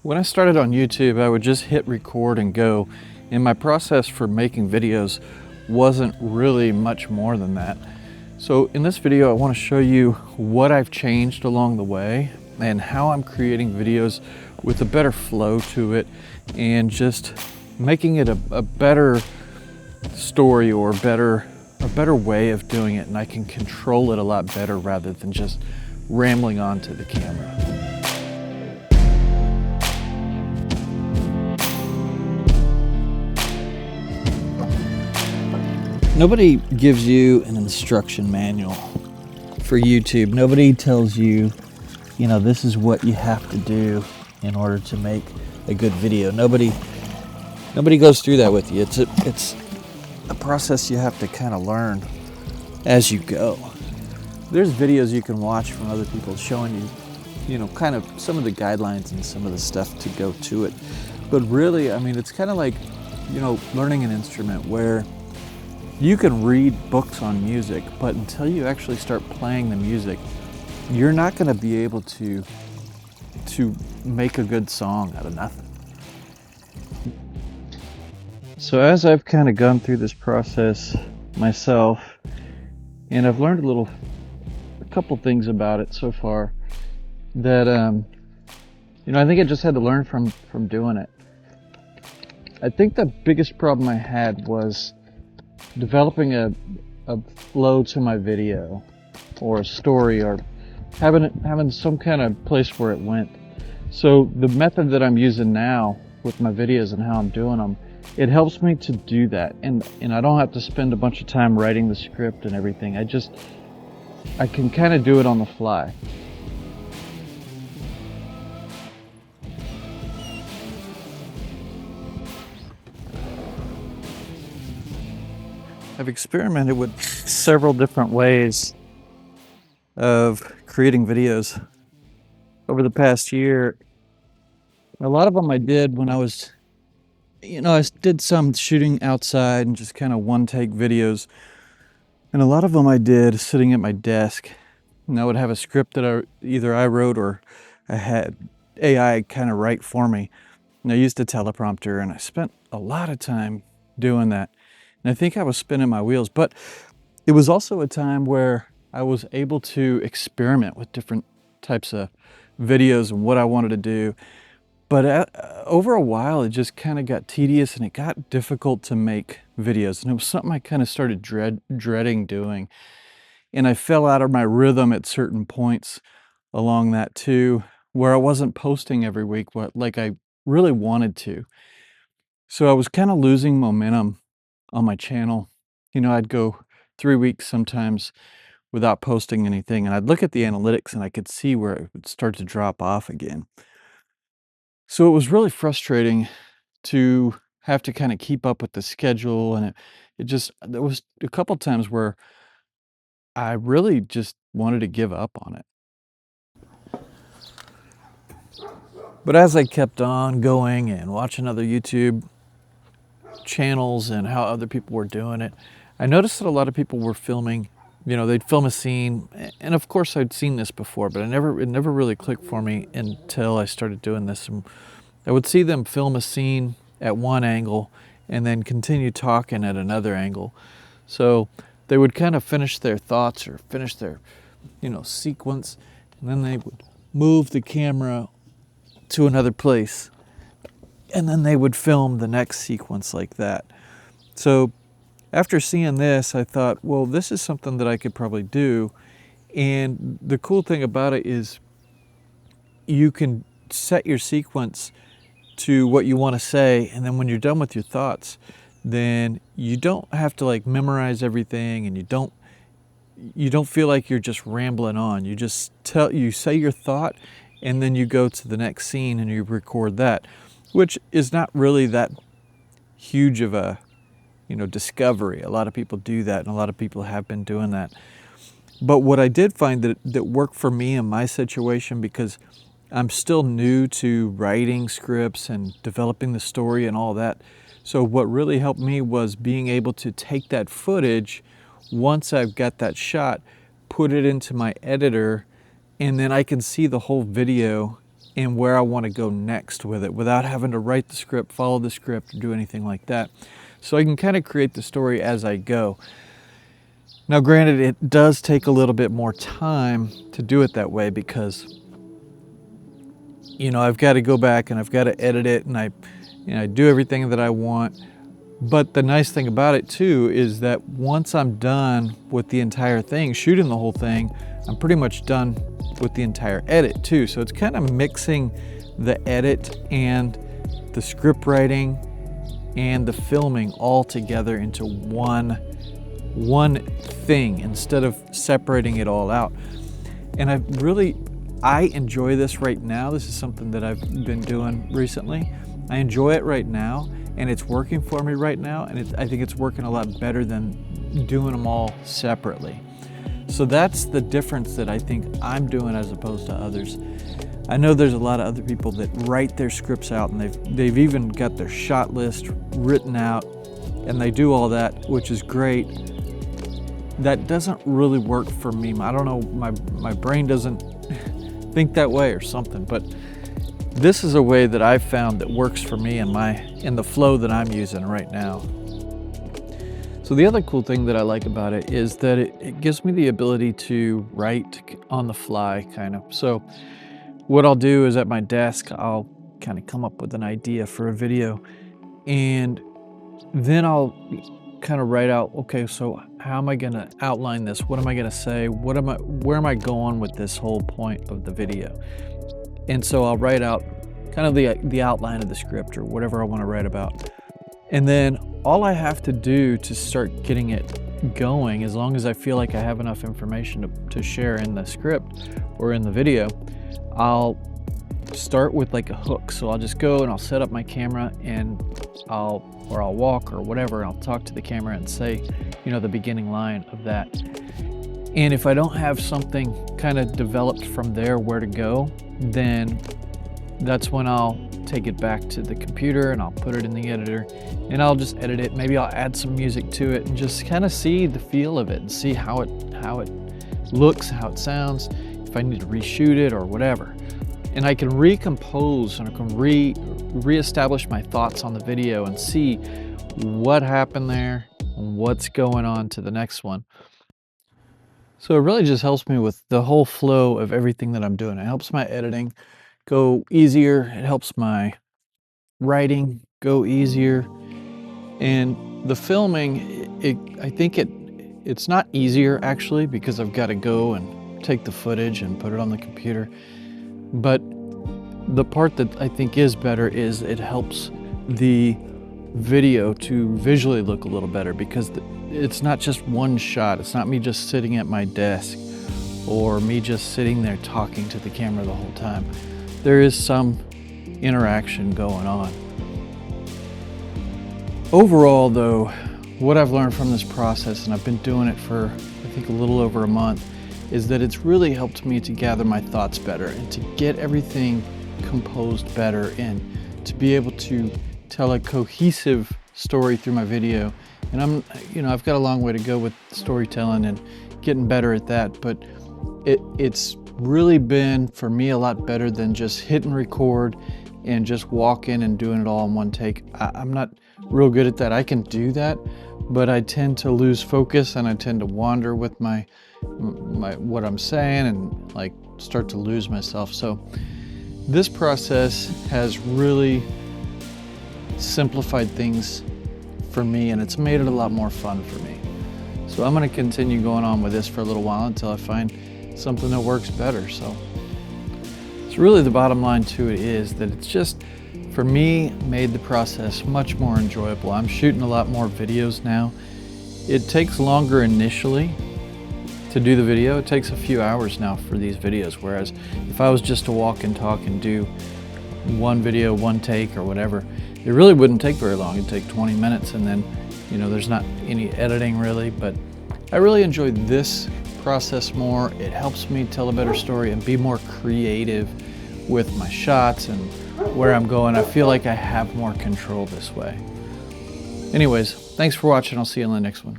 When I started on YouTube, I would just hit record and go, and my process for making videos wasn't really much more than that. So in this video, I want to show you what I've changed along the way and how I'm creating videos with a better flow to it and just making it a better story or a better way of doing it, and I can control it a lot better rather than just rambling onto the camera. Nobody gives you an instruction manual for YouTube. Nobody tells you, this is what you have to do in order to make a good video. Nobody goes through that with you. It's a process you have to kind of learn as you go. There's videos you can watch from other people showing you, kind of some of the guidelines and some of the stuff to go to it. But really, it's kind of like, learning an instrument where you can read books on music, but until you actually start playing the music, you're not going to be able to make a good song out of nothing. So as I've kind of gone through this process myself, and I've learned a couple things about it so far that, I think I just had to learn from doing it. I think the biggest problem I had was developing a flow to my video, or a story, or having some kind of place where it went. So the method that I'm using now with my videos and how I'm doing them, it helps me to do that, and I don't have to spend a bunch of time writing the script and everything. I can kind of do it on the fly. I've experimented with several different ways of creating videos over the past year. A lot of them I did when I was, I did some shooting outside and just kind of one-take videos. And a lot of them I did sitting at my desk. And I would have a script that either I wrote or I had AI kind of write for me. And I used a teleprompter, and I spent a lot of time doing that. And I think I was spinning my wheels, but it was also a time where I was able to experiment with different types of videos and what I wanted to do. But over a while, it just kind of got tedious and it got difficult to make videos. And it was something I kind of started dreading doing. And I fell out of my rhythm at certain points along that too, where I wasn't posting every week like I really wanted to. So I was kind of losing momentum on my channel. I'd go 3 weeks sometimes without posting anything, and I'd look at the analytics and I could see where it would start to drop off again. So it was really frustrating to have to kind of keep up with the schedule, and there was a couple times where I really just wanted to give up on it. But as I kept on going and watching other YouTube channels and how other people were doing it, I noticed that a lot of people were filming, they'd film a scene, and of course I'd seen this before, but it never really clicked for me until I started doing this. And I would see them film a scene at one angle and then continue talking at another angle. So they would kind of finish their thoughts or finish their, sequence, and then they would move the camera to another place, and then they would film the next sequence like that. So after seeing this, I thought, well, this is something that I could probably do. And the cool thing about it is you can set your sequence to what you want to say, and then when you're done with your thoughts, then you don't have to memorize everything, and you don't feel like you're just rambling on. You just say your thought, and then you go to the next scene and you record that, which is not really that huge of a discovery. A lot of people do that, and a lot of people have been doing that. But what I did find that worked for me in my situation, because I'm still new to writing scripts and developing the story and all that. So what really helped me was being able to take that footage, once I've got that shot, put it into my editor, and then I can see the whole video and where I want to go next with it without having to write the script, follow the script, or do anything like that. So I can kind of create the story as I go. Now, granted, it does take a little bit more time to do it that way because, you know, I've got to go back and I've got to edit it, and I do everything that I want. But the nice thing about it too is that once I'm done with the entire thing, shooting the whole thing, I'm pretty much done with the entire edit too. So it's kind of mixing the edit and the script writing and the filming all together into one thing instead of separating it all out. And I enjoy this right now. This is something that I've been doing recently. I enjoy it right now, and it's working for me right now, and I think it's working a lot better than doing them all separately. So that's the difference that I think I'm doing as opposed to others. I know there's a lot of other people that write their scripts out, and they've even got their shot list written out, and they do all that, which is great. That doesn't really work for me. I don't know, my brain doesn't think that way or something, but this is a way that I've found that works for me in the flow that I'm using right now. So the other cool thing that I like about it is that it gives me the ability to write on the fly, kind of. So what I'll do is at my desk, I'll kind of come up with an idea for a video, and then I'll kind of write out, okay, so how am I going to outline this? What am I going to say? Where am I going with this whole point of the video? And so I'll write out kind of the outline of the script or whatever I want to write about. And then all I have to do to start getting it going, as long as I feel like I have enough information to share in the script or in the video, I'll start with like a hook. So I'll just go and I'll set up my camera, and I'll walk or whatever, and I'll talk to the camera and say, you know, the beginning line of that. And if I don't have something kind of developed from there where to go, then that's when I'll take it back to the computer and I'll put it in the editor and I'll just edit it. Maybe I'll add some music to it and just kind of see the feel of it and see how it looks, how it sounds, if I need to reshoot it or whatever. And I can recompose and I can reestablish my thoughts on the video and see what happened there and what's going on to the next one. So it really just helps me with the whole flow of everything that I'm doing. It helps my editing go easier. It helps my writing go easier. And the filming, I think it's not easier actually, because I've got to go and take the footage and put it on the computer. But the part that I think is better is it helps the video to visually look a little better, because it's not just one shot. It's not me just sitting at my desk or me just sitting there talking to the camera the whole time. There is some interaction going on. Overall though, what I've learned from this process, and I've been doing it for I think a little over a month, is that it's really helped me to gather my thoughts better and to get everything composed better and to be able to tell a cohesive story through my video. And I've got a long way to go with storytelling and getting better at that, but it's really been for me a lot better than just hitting record and just walking and doing it all in one take. I'm not real good at that. I can do that, but I tend to lose focus and I tend to wander with my what I'm saying and like start to lose myself. So this process has really simplified things for me, and it's made it a lot more fun for me. So I'm going to continue going on with this for a little while until I find something that works better. So it's really, the bottom line to it is that it's just, for me, made the process much more enjoyable. I'm shooting a lot more videos now. It takes longer initially to do the video. It takes a few hours now for these videos, whereas if I was just to walk and talk and do one video, one take or whatever, it really wouldn't take very long. It'd take 20 minutes and then, there's not any editing really, but I really enjoy this process more. It helps me tell a better story and be more creative with my shots and where I'm going. I feel like I have more control this way. Anyways, thanks for watching. I'll see you in the next one.